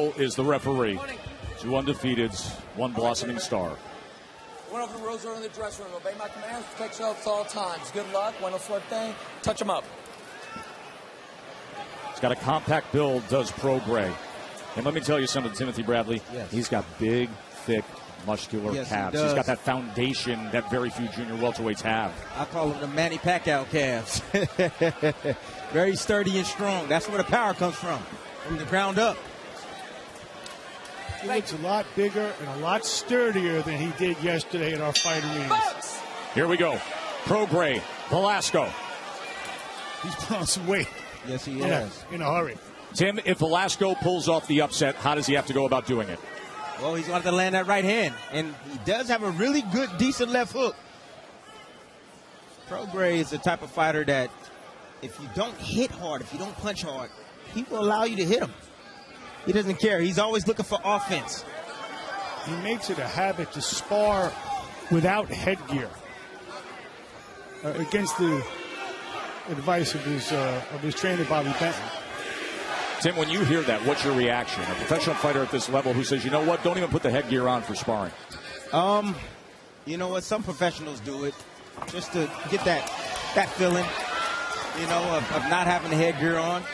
Velasco is the referee. 2 undefeateds, 1 blossoming star. Went over the rules in the dressing room. Obey my commands, protect yourself at all times. Good luck. One no sort thing. Touch them up. He's got a compact build, does Prograis. And let me tell you something, Timothy Bradley. Yes. He's got big, thick, muscular calves. He's got that foundation that very few junior welterweights have. I call them the Manny Pacquiao calves. Very sturdy and strong. That's where the power comes from the ground up. He looks a lot bigger and a lot sturdier than he did yesterday at our fight arenas. Here we go. Prograis, Velasco. He's put on some weight. Yes, he is. In a hurry. Tim, if Velasco pulls off the upset, how does he have to go about doing it? Well, he's going to have to land that right hand. And he does have a really good, decent left hook. Prograis is the type of fighter that if you don't hit hard, if you don't punch hard, he will allow you to hit him. He doesn't care. He's always looking for offense. He makes it a habit to spar without headgear against the advice of his trainer, Bobby Benton. Tim, when you hear that, what's your reaction? A professional fighter at this level who says, you know what, don't even put the headgear on for sparring. You know what, some professionals do it just to get that feeling, you know, of not having the headgear on.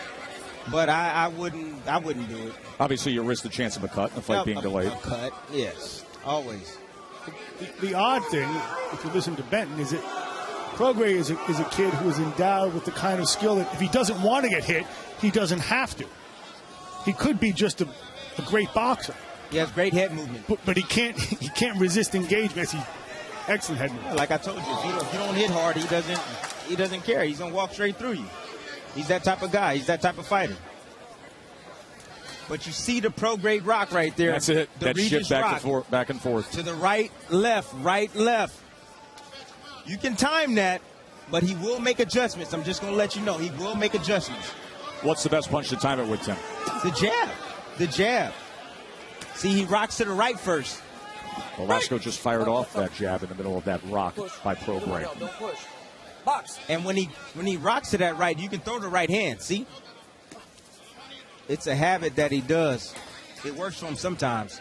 But I wouldn't do it. Obviously, you risk the chance of a cut, the fight being delayed. A cut, yes, always. The odd thing, if you listen to Benton, is that Prograis is a kid who is endowed with the kind of skill that if he doesn't want to get hit, he doesn't have to. He could be just a great boxer. He has great head movement. But he can't resist engagement. He's excellent head movement. Like I told you, if you don't hit hard, he doesn't care. He's gonna walk straight through you. He's that type of guy. He's that type of fighter. But you see the Prograis rock right there. That's it. The That Regis shift back rock. and forth, back and forth. To the right, left, right, left. You can time that, but he will make adjustments. I'm just going to let you know. He will make adjustments. What's the best punch to time it with, Tim? The jab. The jab. See, he rocks to the right first. Velasco just fired off that jab in the middle of that rock by Prograis. Don't push. Box. And when he rocks to that right, you can throw the right hand. See? It's a habit that he does. It works for him sometimes,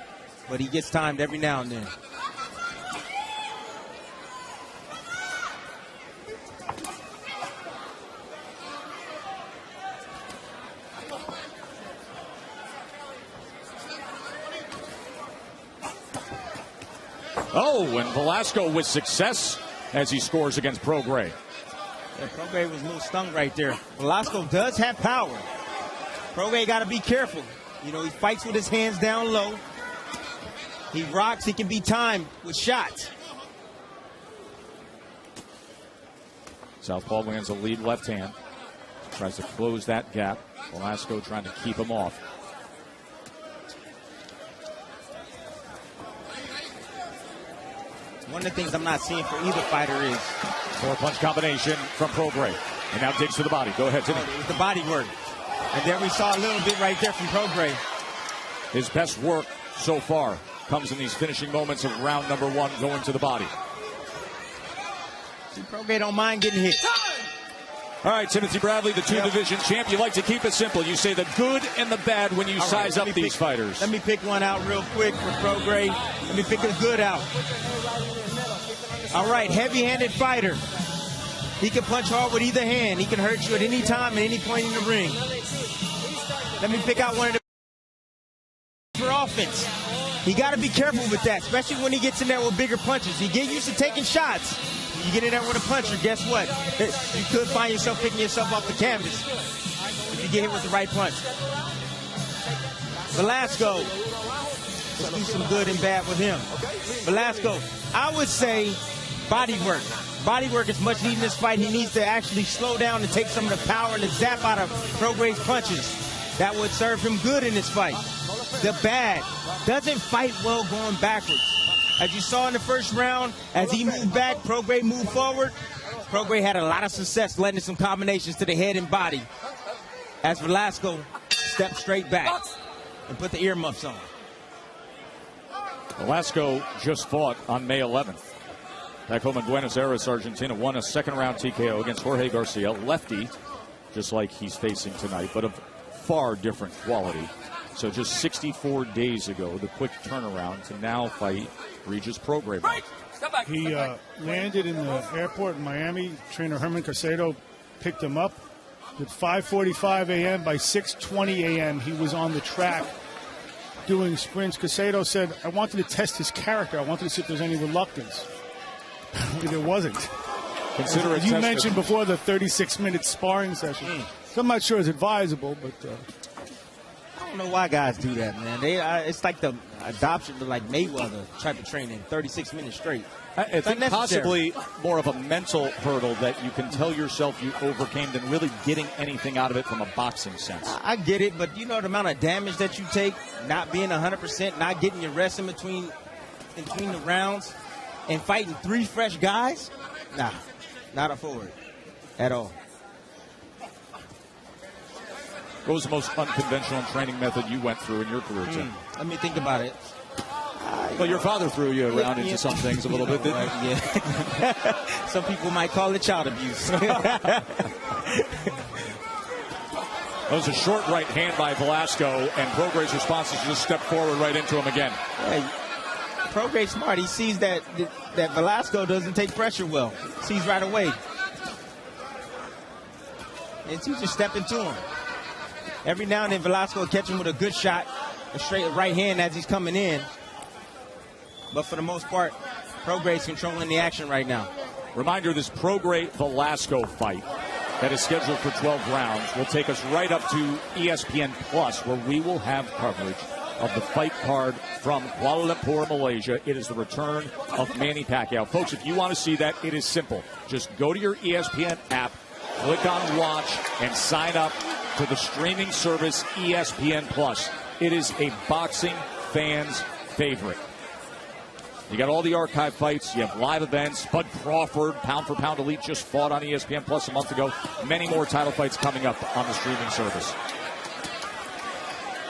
but he gets timed every now and then. Oh, and Velasco with success as he scores against Prograis. Yeah, Prograis was a little stung right there. Velasco does have power. Prograis got to be careful. You know, he fights with his hands down low. He rocks. He can be timed with shots. Southpaw lands a lead left hand. Tries to close that gap. Velasco trying to keep him off. One of the things I'm not seeing for either fighter is 4-punch combination from Prograis. And now digs to the body. Go ahead, Timmy. it was the body work. And there we saw a little bit right there from Prograis. His best work so far comes in these finishing moments of round number 1 going to the body. See, Prograis don't mind getting hit. All right, Timothy Bradley, the two-division champ. You like to keep it simple. You say the good and the bad when you size up these fighters. Let me pick one out real quick for Prograis. Let me pick a good out. All right, heavy-handed fighter. He can punch hard with either hand. He can hurt you at any time, at any point in the ring. Let me pick out one of the for offense. He got to be careful with that, especially when he gets in there with bigger punches. He get used to taking shots. You get in there with a puncher, guess what? You could find yourself picking yourself off the canvas if you get hit with the right punch. Velasco. Let's do some good and bad with him. Velasco, I would say body work. Body work is much needed in this fight. He needs to actually slow down and take some of the power and the zap out of Prograis' punches. That would serve him good in this fight. The bad, doesn't fight well going backwards. As you saw in the first round, as he moved back, Prograis moved forward. Prograis had a lot of success landing some combinations to the head and body. As Velasco stepped straight back and put the earmuffs on. Velasco just fought on May 11th. Back home in Buenos Aires, Argentina, won a second-round TKO against Jorge Garcia, lefty, just like he's facing tonight, but of far different quality. So just 64 days ago, the quick turnaround to now fight Regis Prograis. He landed in the airport in Miami. Trainer Herman Casedo picked him up at 5:45 a.m. By 6:20 a.m., he was on the track doing sprints. Casedo said, I wanted to test his character. I wanted to see if there's any reluctance. There wasn't. Consider it you mentioned before the 36-minute sparring session. So I'm not sure it's advisable, but I don't know why guys do that, man. It's like the adoption to like Mayweather type of training, 36 minutes straight. I think possibly more of a mental hurdle that you can tell yourself you overcame than really getting anything out of it from a boxing sense. I get it, but you know the amount of damage that you take, not being 100%, not getting your rest in between the rounds, and fighting 3 fresh guys? Nah, not a forward at all. What was the most unconventional training method you went through in your career, Tim? Let me think about it. Well, your father threw you around into some things a little bit, didn't he? Yeah. Some people might call it child abuse. That was a short right hand by Velasco, and Prograis' response is to just step forward right into him again. Hey, Prograis smart. He sees that Velasco doesn't take pressure well. Sees right away. And he just step into him. Every now and then, Velasco will catch him with a good shot, a straight right hand as he's coming in. But for the most part, Prograis controlling the action right now. Reminder, this Prograis-Velasco fight that is scheduled for 12 rounds will take us right up to ESPN Plus, where we will have coverage of the fight card from Kuala Lumpur, Malaysia. It is the return of Manny Pacquiao. Folks, if you want to see that, it is simple. Just go to your ESPN app, click on Watch, and sign up to the streaming service ESPN Plus. It is a boxing fan's favorite. You got all the archive fights. You have live events. Bud Crawford, pound-for-pound elite, just fought on ESPN Plus a month ago. Many more title fights coming up on the streaming service.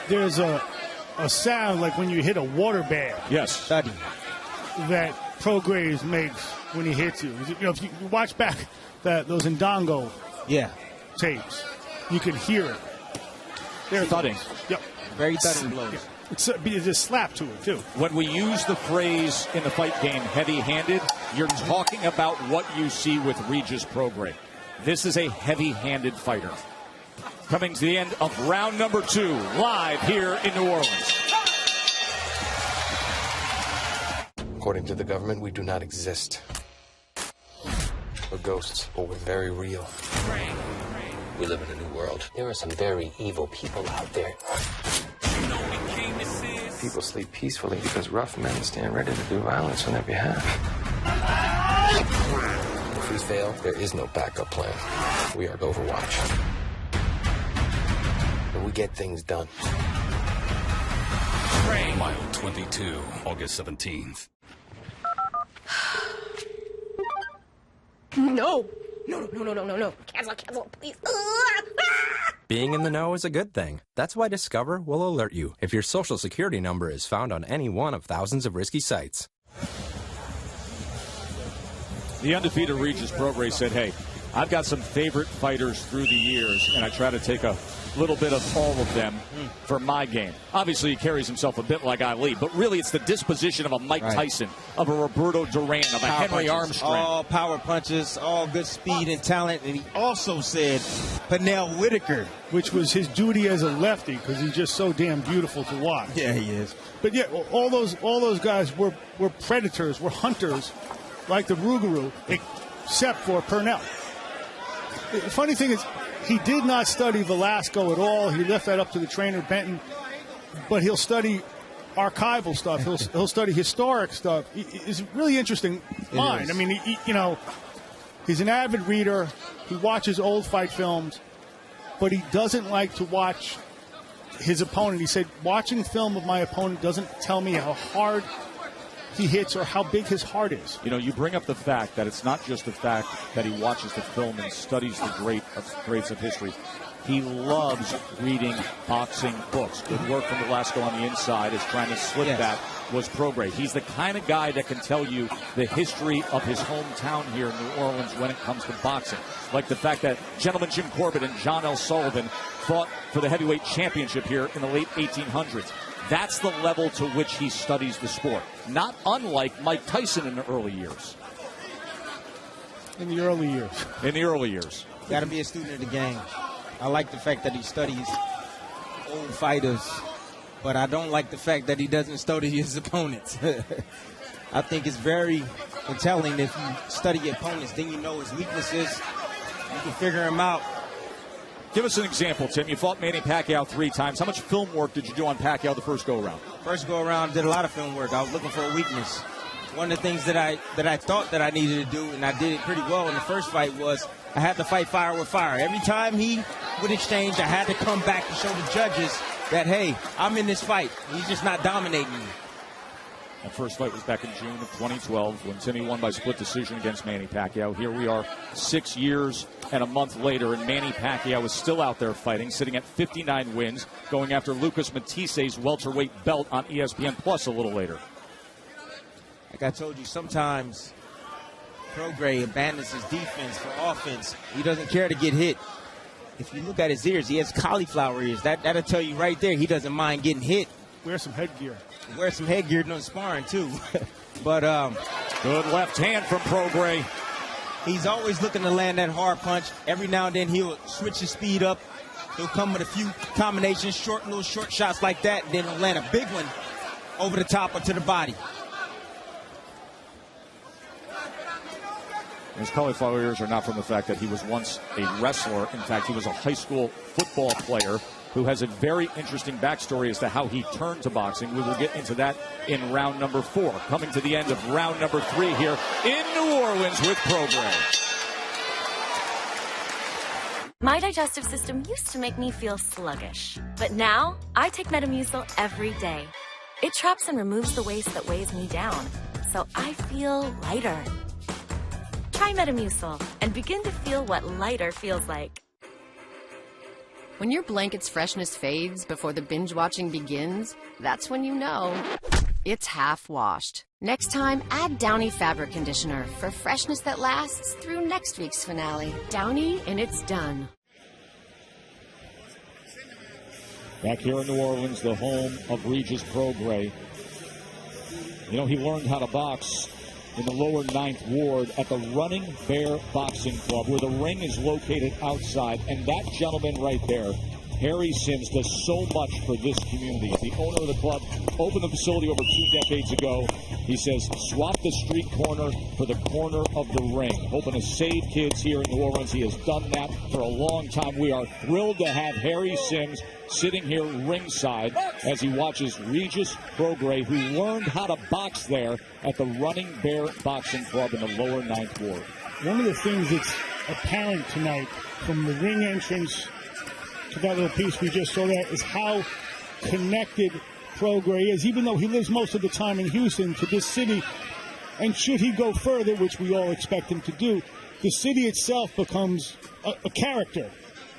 There's a sound like when you hit a water bath. Yes. That Prograis makes when he hits you. You know, if you watch back those Ndongo tapes, you can hear it. They're thudding. Yep. Very thudding blows. Yeah. It's a slap to it, too. When we use the phrase in the fight game, heavy-handed, you're talking about what you see with Regis Prograis. This is a heavy-handed fighter. Coming to the end of round number 2, live here in New Orleans. According to the government, we do not exist. We're ghosts, but we're very real. We live in a new world. There are some very evil people out there. People sleep peacefully because rough men stand ready to do violence on their behalf. If we fail, there is no backup plan. We are Overwatch. And we get things done. Mile 22, August 17th. No. Cancel, please. Being in the know is a good thing. That's why Discover will alert you if your social security number is found on any one of thousands of risky sites. The undefeated Regis Prograis said, hey, I've got some favorite fighters through the years, and I try to take a little bit of all of them for my game. Obviously, he carries himself a bit like Ali, but really it's the disposition of a Mike Tyson, of a Roberto Duran, of a Henry Armstrong. All power punches, all good speed and talent. And he also said Pernell Whitaker, which was his duty as a lefty because he's just so damn beautiful to watch. Yeah, he is. But yeah, all those guys were predators, were hunters, like the Rougarou, except for Pernell. The funny thing is, he did not study Velasco at all. He left that up to the trainer, Benton. But he'll study archival stuff. He'll study historic stuff. It's really interesting mind. I mean, he's an avid reader. He watches old fight films. But he doesn't like to watch his opponent. He said, watching film of my opponent doesn't tell me how hard he hits or how big his heart is. You know, you bring up the fact that it's not just the fact that he watches the film and studies the greats of history. He loves reading boxing books. Good work from Velasco on the inside is trying to slip that was Prograis. He's the kind of guy that can tell you the history of his hometown here in New Orleans when it comes to boxing. Like the fact that gentleman Jim Corbett and John L. Sullivan fought for the heavyweight championship here in the late 1800s. That's the level to which he studies the sport. Not unlike Mike Tyson in the early years. In the early years. In the early years. Got to be a student of the game. I like the fact that he studies old fighters, but I don't like the fact that he doesn't study his opponents. I think it's very telling if you study your opponents, then you know his weaknesses. You can figure him out. Give us an example, Tim. You fought Manny Pacquiao 3 times. How much film work did you do on Pacquiao the first go-around? First go-around, did a lot of film work. I was looking for a weakness. One of the things that I thought that I needed to do, and I did it pretty well in the first fight, was I had to fight fire with fire. Every time he would exchange, I had to come back to show the judges that, hey, I'm in this fight. He's just not dominating me. That first fight was back in June of 2012 when Timmy won by split decision against Manny Pacquiao. Here we are 6 years and a month later, and Manny Pacquiao is still out there fighting, sitting at 59 wins, going after Lucas Matisse's welterweight belt on ESPN Plus a little later. Like I told you, sometimes Prograis abandons his defense for offense. He doesn't care to get hit. If you look at his ears, he has cauliflower ears. That'll tell you right there he doesn't mind getting hit. Wear some headgear. Wear some headgear during sparring, too. But good left hand from Prograis. He's always looking to land that hard punch. Every now and then he'll switch his speed up. He'll come with a few combinations, little short shots like that, and then he'll land a big one over the top or to the body. His cauliflower ears are not from the fact that he was once a wrestler. In fact, he was a high school football player who has a very interesting backstory as to how he turned to boxing. We will get into that in round number 4. Coming to the end of round number 3 here in New Orleans with Prograis. My digestive system used to make me feel sluggish, but now I take Metamucil every day. It traps and removes the waste that weighs me down, so I feel lighter. Try Metamucil and begin to feel what lighter feels like. When your blanket's freshness fades before the binge watching begins, that's when you know it's half washed. Next time, add Downy fabric conditioner for freshness that lasts through next week's finale. Downy, and it's done. Back here in New Orleans, the home of Regis Prograis. You know, he learned how to box in the lower 9th Ward at the Running Bear Boxing Club, where the ring is located outside. And that gentleman right there, Harry Sims, does so much for this community. The owner of the club opened the facility over 2 decades ago. He says, swap the street corner for the corner of the ring, hoping to save kids here in New Orleans. He has done that for a long time. We are thrilled to have Harry Sims sitting here ringside as he watches Regis Prograis, who learned how to box there at the Running Bear Boxing Club in the lower 9th Ward. One of the things that's apparent tonight from the ring entrance to that little piece we just saw there is how connected Prograis is, even though he lives most of the time in Houston, to this city. And should he go further, which we all expect him to do, the city itself becomes a character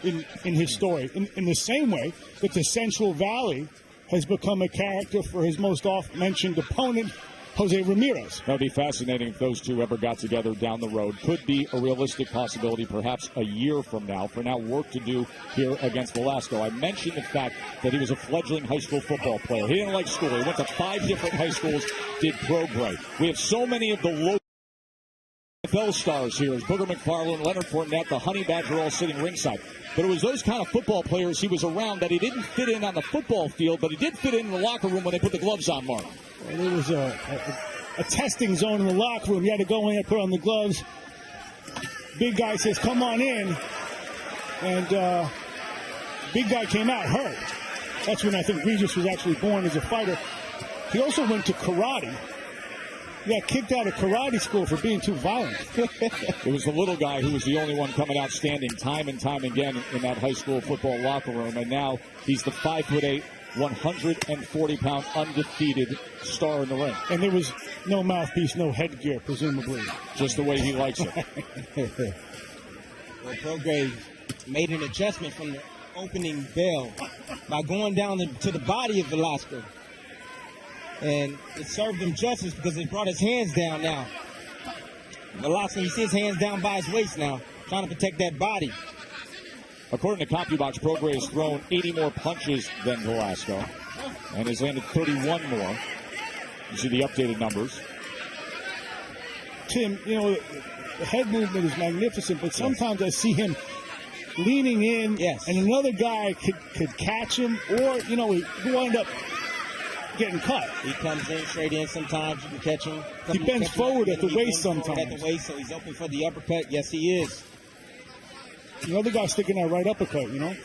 in his story. In the same way that the Central Valley has become a character for his most oft-mentioned opponent, Jose Ramirez. That would be fascinating if those two ever got together down the road. Could be a realistic possibility perhaps a year from now. For now, work to do here against Velasco. I mentioned the fact that he was a fledgling high school football player. He didn't like school. He went to 5 different high schools, did Prograis. We have so many of the local NFL stars here as Booger McFarland, Leonard Fournette, the Honey Badger all sitting ringside. But it was those kind of football players he was around that he didn't fit in on the football field, but he did fit in the locker room when they put the gloves on, Mark. And there was a testing zone in the locker room. You had to go in and put on the gloves. Big guy says, come on in. And big guy came out hurt. That's when I think Regis was actually born as a fighter. He also went to karate. He got kicked out of karate school for being too violent. It was the little guy who was the only one coming out standing time and time again in that high school football locker room. And now he's the 5'8", 140-pound undefeated star in the ring. And there was no mouthpiece, no headgear, presumably. Just the way he likes it. Well, Prograis made an adjustment from opening bell by going down to the body of Velasco. And it served him justice because it brought his hands down now. Velasco, you see his hands down by his waist now, trying to protect that body. According to CompuBox, Prograis has thrown 80 more punches than Velasco and has landed 31 more. You see the updated numbers. Tim, you know, the head movement is magnificent, but sometimes I see him leaning in, and another guy could catch him, or, you know, he wind up getting cut. He comes in straight in sometimes. You can catch him. He bends forward at the waist sometimes. At the waist, so he's open for the uppercut. Yes, he is. The other guy's sticking that right uppercut, you know?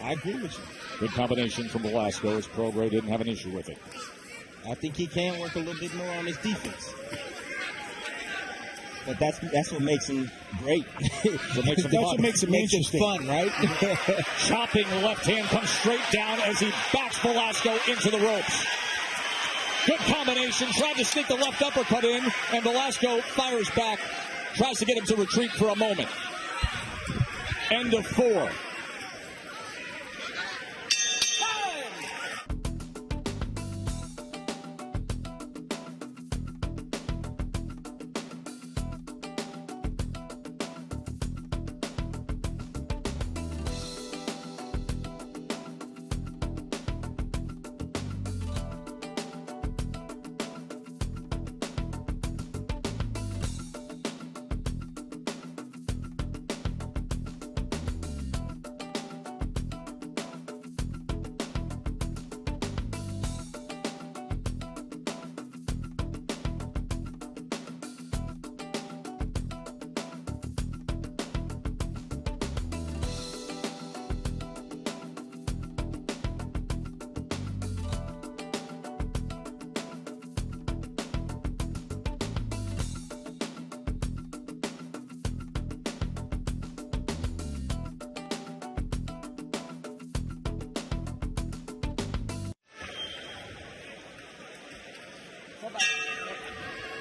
I agree with you. Good combination from Velasco, as Prograis didn't have an issue with it. I think he can work a little bit more on his defense. But that's what makes him great. That's what makes him interesting. Fun, right? Chopping left hand comes straight down as he backs Velasco into the ropes. Good combination. Tried to sneak the left uppercut in, and Velasco fires back. Tries to get him to retreat for a moment. End of 4.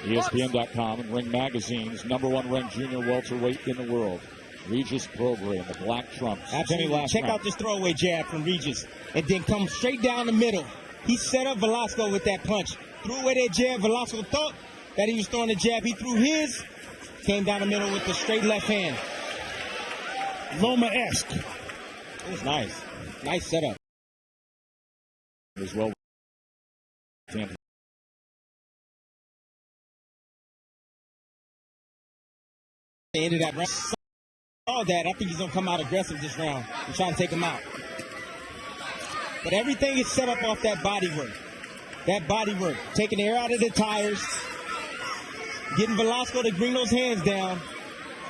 ESPN.com and Ring Magazine's #1 ranked junior welterweight in the world, Regis Prograis in the black trunks. Absolutely. Check out this throwaway jab from Regis, and then come straight down the middle. He set up Velasco with that punch. Threw away that jab. Velasco thought that he was throwing the jab. He threw his, came down the middle with the straight left hand. Loma-esque. It was nice. Nice setup. As well. Ended that round. Saw that. I think he's going to come out aggressive this round and try to take him out. But everything is set up off that body work. That body work. Taking the air out of the tires. Getting Velasco to bring those hands down.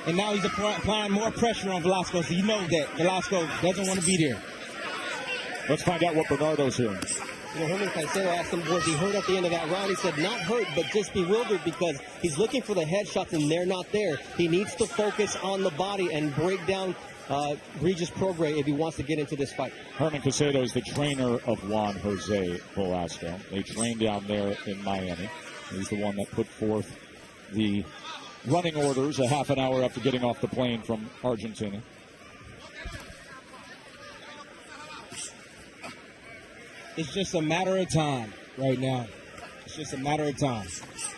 And now he's applying more pressure on Velasco. So you know that Velasco doesn't want to be there. Let's find out what Bernardo's hearing. You know, Herman Caicedo asked him, was he hurt at the end of that round? He said, not hurt, but just bewildered because he's looking for the headshots and they're not there. He needs to focus on the body and break down Regis Prograis if he wants to get into this fight. Herman Caicedo is the trainer of Juan Jose Velasco. They trained down there in Miami. He's the one that put forth the running orders a half an hour after getting off the plane from Argentina. It's just a matter of time right now. It's just a matter of time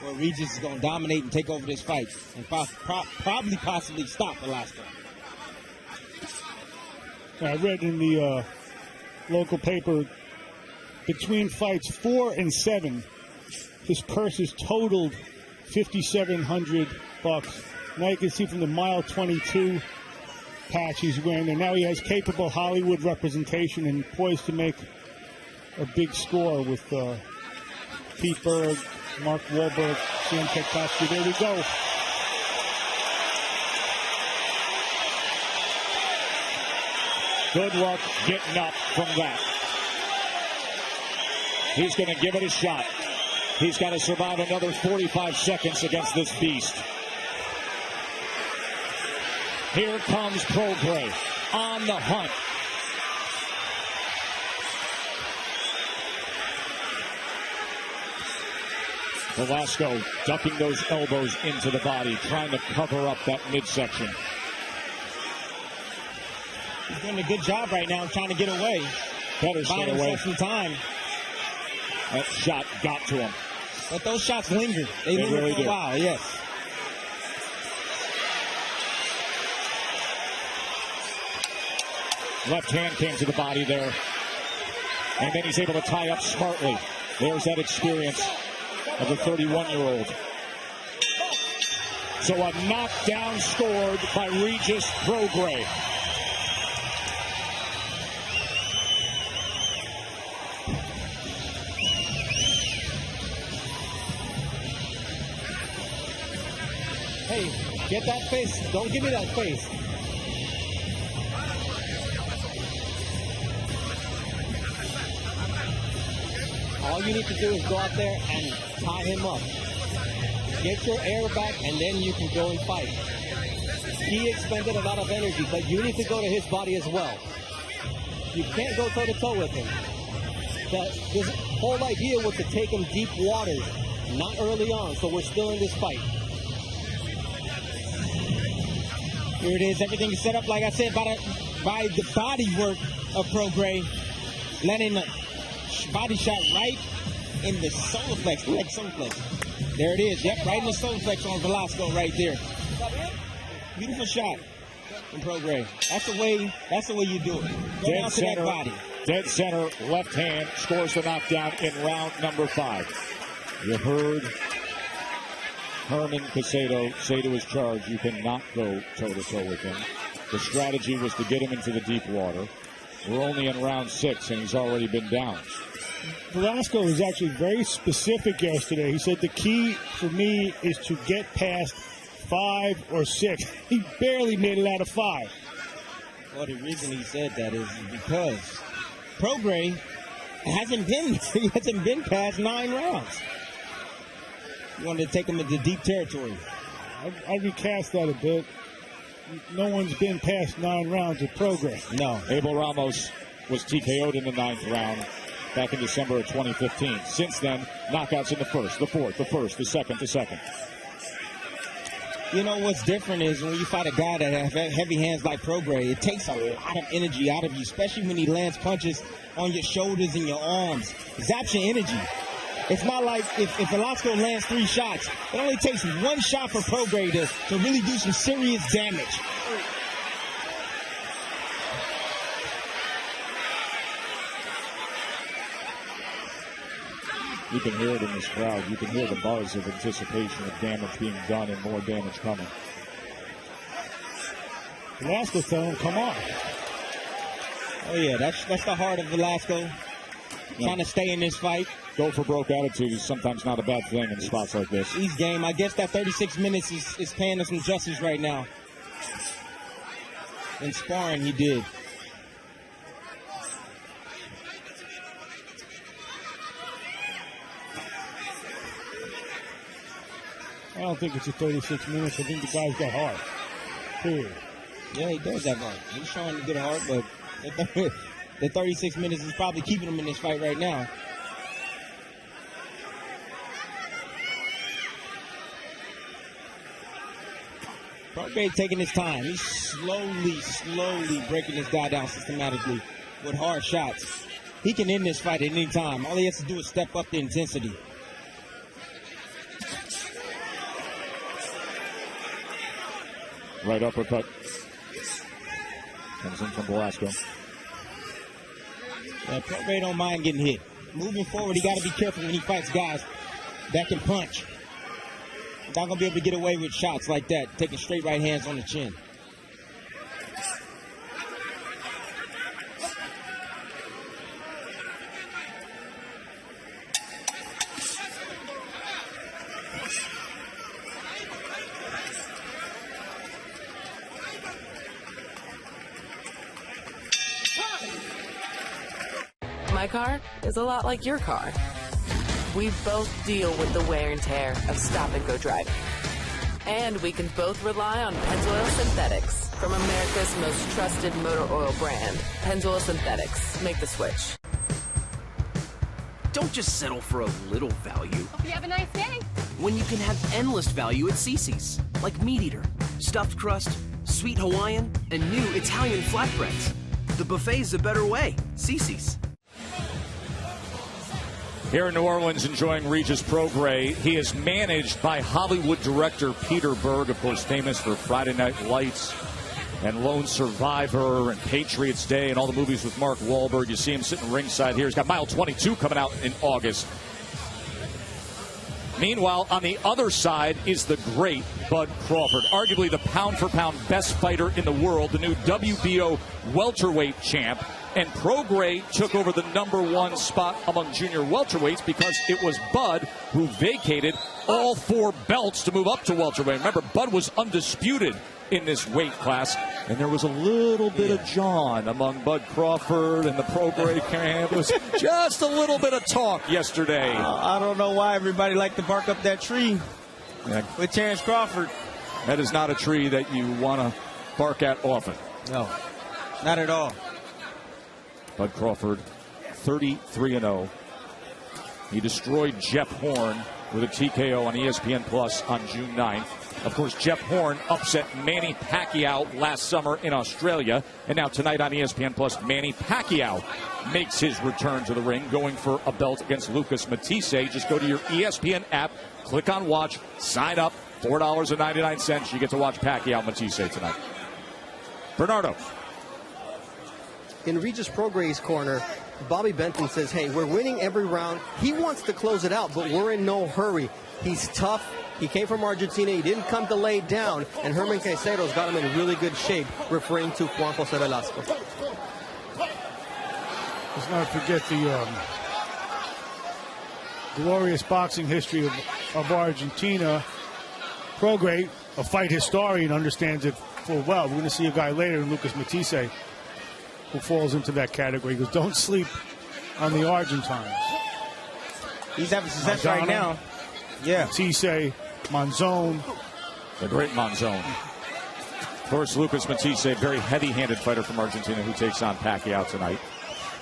where Regis is going to dominate and take over this fight and possibly stop Velasco. I read in the local paper, between fights 4 and 7, his purse is totaled $5,700. Now you can see from the mile 22 patch he's wearing there. Now he has capable Hollywood representation and poised to make a big score with Pete Berg, Mark Wahlberg, Sam Tekowski. There we go. Good luck getting up from that. He's going to give it a shot. He's got to survive another 45 seconds against this beast. Here comes Prograis on the hunt. Velasco ducking those elbows into the body, trying to cover up that midsection. He's doing a good job right now trying to get away. Better stay away. Some time. That shot got to him. But those shots linger. They linger really for a do. while, yes. Left hand came to the body there. And then he's able to tie up smartly. There's that experience of the 31-year-old. So a knockdown scored by Regis Prograis. Hey, get that face. Don't give me that face. All you need to do is go out there and tie him up. Get your air back, and then you can go and fight. He expended a lot of energy, but you need to go to his body as well. You can't go toe-to-toe with him. This whole idea was to take him deep waters, not early on, so we're still in this fight. Here it is. Everything is set up, like I said, by the body work of Prograis. Landing a body shot right in the solar flex, leg solar flex. There it is. Yep, right in the solar flex on Velasco right there. Beautiful shot from Prograis. That's the way you do it. Go down to that body. Dead center, left hand, scores the knockdown in round number 5. You heard Herman Casedo say to his charge, you cannot go toe-to-toe with him. The strategy was to get him into the deep water. We're only in round 6, and he's already been down. Velasco was actually very specific yesterday. He said the key for me is to get past 5 or 6. He barely made it out of 5. Well, the reason he said that is because Prograis hasn't been past 9 rounds. You wanted to take him into deep territory. I recast that a bit. No one's been past 9 rounds of Prograis. No. Abel Ramos was TKO'd in the 9th round back in December of 2015. Since then, knockouts in the 1st, the 4th, the 1st, the 2nd, the 2nd. You know what's different is when you fight a guy that has heavy hands like Prograis, it takes a lot of energy out of you, especially when he lands punches on your shoulders and your arms. It zaps your energy. It's not like if Velasco lands 3 shots, it only takes 1 shot for Prograis to really do some serious damage. You can hear it in this crowd. You can hear the buzz of anticipation of damage being done and more damage coming. Velasco's telling him, come on. Oh, yeah, that's the heart of Velasco. Trying to stay in this fight. Go for broke attitude is sometimes not a bad thing in spots like this. He's game. I guess that 36 minutes is paying us some justice right now. In sparring, he did. I don't think it's a 36 minutes. I think the guy's got heart. Period. Yeah, he does have heart. He's showing a good heart, but the 36 minutes is probably keeping him in this fight right now. Prograis taking his time. He's slowly breaking this guy down systematically with hard shots. He can end this fight at any time. All he has to do is step up the intensity. Right uppercut. Comes in from Velasco. Yeah, Prograis don't mind getting hit. Moving forward, he got to be careful when he fights guys that can punch. He's not going to be able to get away with shots like that, taking straight right hands on the chin. My car is a lot like your car. We both deal with the wear and tear of stop-and-go driving. And we can both rely on Pennzoil Synthetics from America's most trusted motor oil brand. Pennzoil Synthetics. Make the switch. Don't just settle for a little value Hope you have a nice day. when you can have endless value at Cece's. Like meat eater, stuffed crust, sweet Hawaiian, and new Italian flatbreads. The buffet's a better way. Cece's. Here in New Orleans, enjoying Regis Prograis. He is managed by Hollywood director Peter Berg, of course, famous for Friday Night Lights and Lone Survivor and Patriots Day and all the movies with Mark Wahlberg. You see him sitting ringside here. He's got Mile 22 coming out in August. Meanwhile, on the other side is the great Bud Crawford, arguably the pound-for-pound best fighter in the world, the new WBO welterweight champ. And Prograis took over the #1 spot among junior welterweights because it was Bud who vacated all 4 belts to move up to welterweight. Remember, Bud was undisputed in this weight class, and there was a little bit of John among Bud Crawford and the Prograis camp. It was just a little bit of talk yesterday. I don't know why everybody liked to bark up that tree with Terrence Crawford. That is not a tree that you want to bark at often. No, not at all. Bud Crawford, 33-0. He destroyed Jeff Horn with a TKO on ESPN Plus on June 9th. Of course, Jeff Horn upset Manny Pacquiao last summer in Australia. And now tonight on ESPN Plus, Manny Pacquiao makes his return to the ring, going for a belt against Lucas Matisse. Just go to your ESPN app, click on Watch, sign up, $4.99. You get to watch Pacquiao Matisse tonight. Bernardo. In Regis Prograis' corner, Bobby Benton says, hey, we're winning every round. He wants to close it out, but we're in no hurry. He's tough. He came from Argentina. He didn't come to lay down. And Herman Caicedo's got him in really good shape, referring to Juan Jose Velasco. Let's not forget the glorious boxing history of Argentina. Prograis, a fight historian, understands it full well. We're going to see a guy later, Lucas Matisse, who falls into that category. He goes, don't sleep on the Argentines. He's having success right now. Yeah. Matisse, Monzon. The great Monzon. Of course, Lucas Matisse, a very heavy-handed fighter from Argentina who takes on Pacquiao tonight.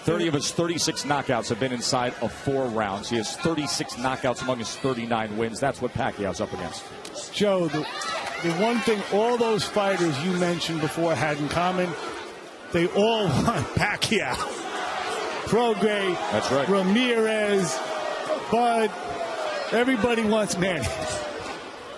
30 of his 36 knockouts have been inside of 4 rounds. He has 36 knockouts among his 39 wins. That's what Pacquiao's up against. Joe, the one thing all those fighters you mentioned before had in common, they all want Pacquiao. Prograis, that's right. Ramirez, Bud, everybody wants Manny.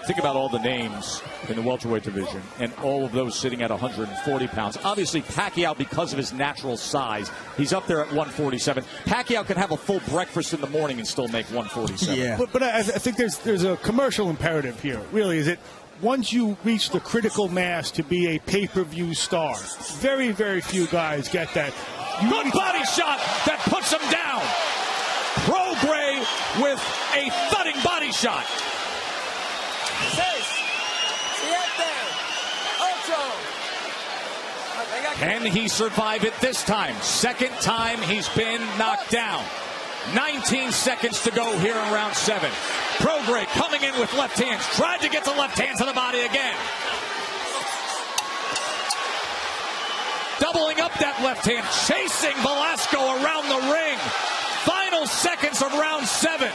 Think about all the names in the welterweight division, and all of those sitting at 140 pounds. Obviously, Pacquiao, because of his natural size, he's up there at 147. Pacquiao can have a full breakfast in the morning and still make 147. Yeah. But I think there's a commercial imperative here. Really, is it? Once you reach the critical mass to be a pay-per-view star, very, very few guys get that. Good body shot that puts him down. Prograis with a thudding body shot. Can he survive it this time? Second time he's been knocked down. 19 seconds to go here in round 7. Prograis coming in with left hands. Tried to get the left hand to the body again. Doubling up that left hand. Chasing Velasco around the ring. Final seconds of round 7.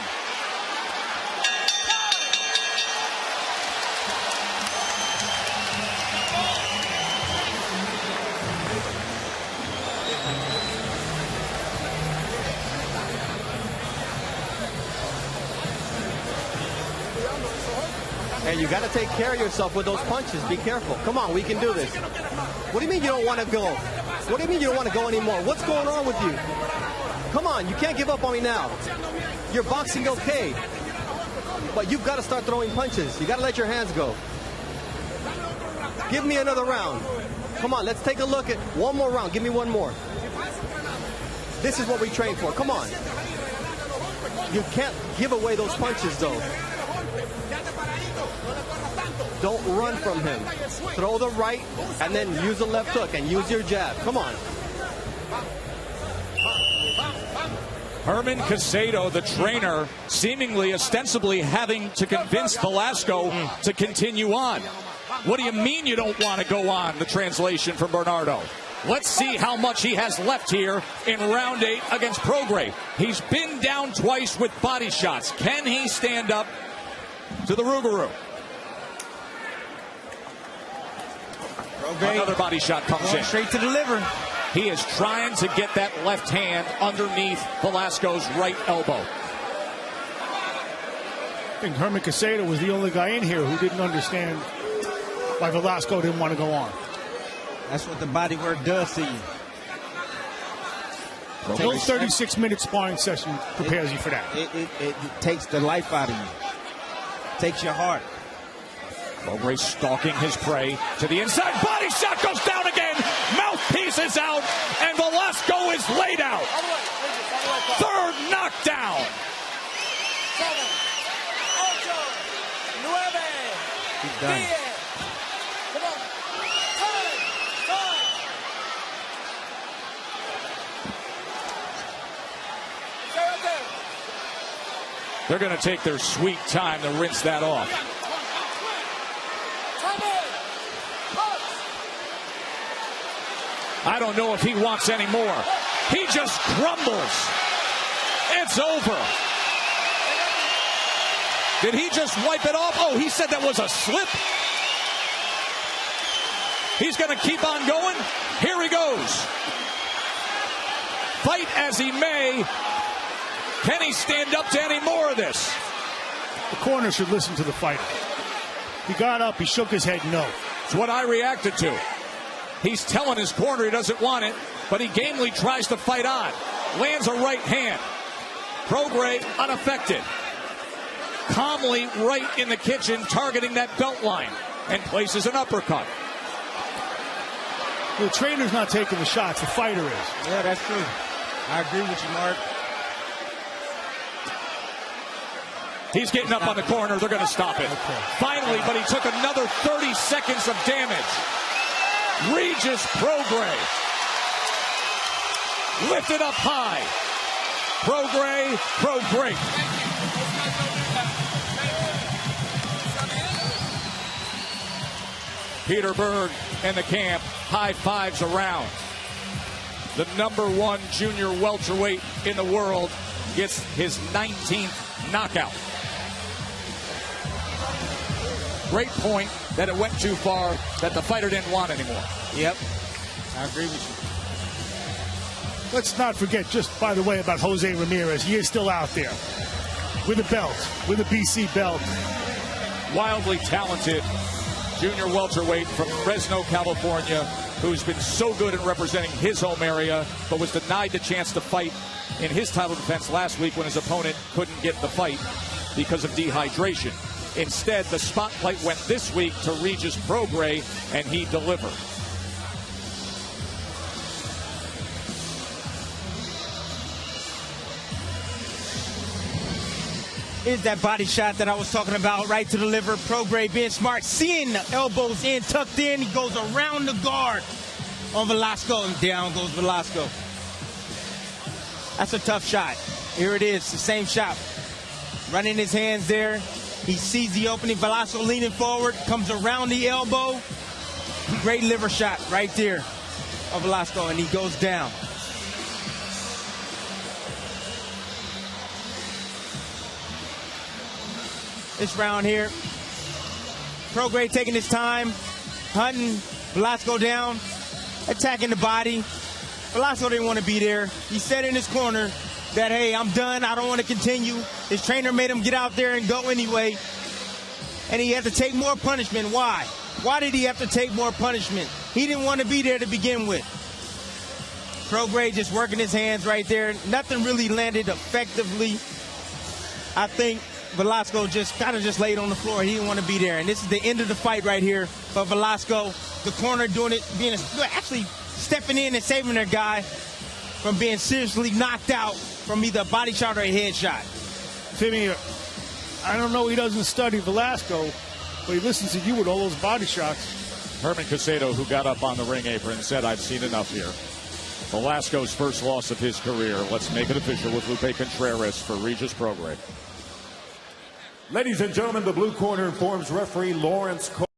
And you got to take care of yourself with those punches. Be careful. Come on, we can do this. What do you mean you don't want to go? What do you mean you don't want to go anymore? What's going on with you? Come on, you can't give up on me now. You're boxing okay. But you've got to start throwing punches. You got to let your hands go. Give me another round. Come on, let's take a look at one more round. Give me one more. This is what we train for. Come on. You can't give away those punches, though. Don't run from him. Throw the right and then use the left hook and use your jab. Come on. Herman Caicedo, the trainer, seemingly ostensibly having to convince Velasco to continue on. What do you mean you don't want to go on? The translation from Bernardo. Let's see how much he has left here in round 8 against Prograis. He's been down twice with body shots. Can he stand up to the Rougarou? Another body shot comes in. Straight to the liver. He is trying to get that left hand underneath Velasco's right elbow. I think Herman Casado was the only guy in here who didn't understand why Velasco didn't want to go on. That's what the body work does to you. No 36-minute sparring session prepares you for that. It takes the life out of you. Takes your heart. Prograis stalking his prey to the inside. Body shot goes down again. Mouthpiece is out, and Velasco is laid out. Third knockdown. 7, 8, 9, He's done. 10. Come on. 10, 9. They're going to take their sweet time to rinse that off. I don't know if he wants any more. He just crumbles. It's over. Did he just wipe it off? Oh, he said that was a slip. He's going to keep on going. Here he goes. Fight as he may. Can he stand up to any more of this? The corner should listen to the fighter. He got up, he shook his head no. It's what I reacted to. He's telling his corner he doesn't want it, but he gamely tries to fight on. Lands a right hand. Prograis unaffected. Calmly right in the kitchen, targeting that belt line, and places an uppercut. The trainer's not taking the shots, the fighter is. Yeah, that's true. I agree with you, Mark. He's getting up on the corner. They're going to stop it. Okay. Finally, but he took another 30 seconds of damage. Regis Prograis. Lifted up high. Prograis. Peter Berg and the camp. High fives around. The #1 junior welterweight in the world gets his 19th knockout. Great point that it went too far, that the fighter didn't want anymore. Yep. I agree with you. Let's not forget, just by the way, about Jose Ramirez. He is still out there with a belt, with a BC belt. Wildly talented junior welterweight from Fresno, California, who's been so good in representing his home area, but was denied the chance to fight in his title defense last week when his opponent couldn't get the fight because of dehydration. Instead, the spotlight went this week to Regis Prograis, and he delivered. Is that body shot that I was talking about, right to the liver. Prograis being smart, seeing the elbows in, tucked in. He goes around the guard on Velasco, and down goes Velasco. That's a tough shot. Here it is, the same shot. Running his hands there. He sees the opening. Velasco leaning forward, comes around the elbow. Great liver shot right there of Velasco, and he goes down. This round here, Prograis taking his time, hunting Velasco down, attacking the body. Velasco didn't want to be there. He said in his corner that, hey, I'm done. I don't want to continue. His trainer made him get out there and go anyway. And he had to take more punishment. Why? Why did he have to take more punishment? He didn't want to be there to begin with. Prograis just working his hands right there. Nothing really landed effectively. I think Velasco just kind of just laid on the floor. He didn't want to be there. And this is the end of the fight right here for Velasco. The corner doing it, actually stepping in and saving their guy from being seriously knocked out from either a body shot or a head shot. Timmy, I don't know, he doesn't study Velasco, but he listens to you with all those body shots. Herman Casado, who got up on the ring apron, said, I've seen enough here. Velasco's first loss of his career. Let's make it official with Lupe Contreras for Regis Prograis. Ladies and gentlemen, the blue corner informs referee Lawrence Cole.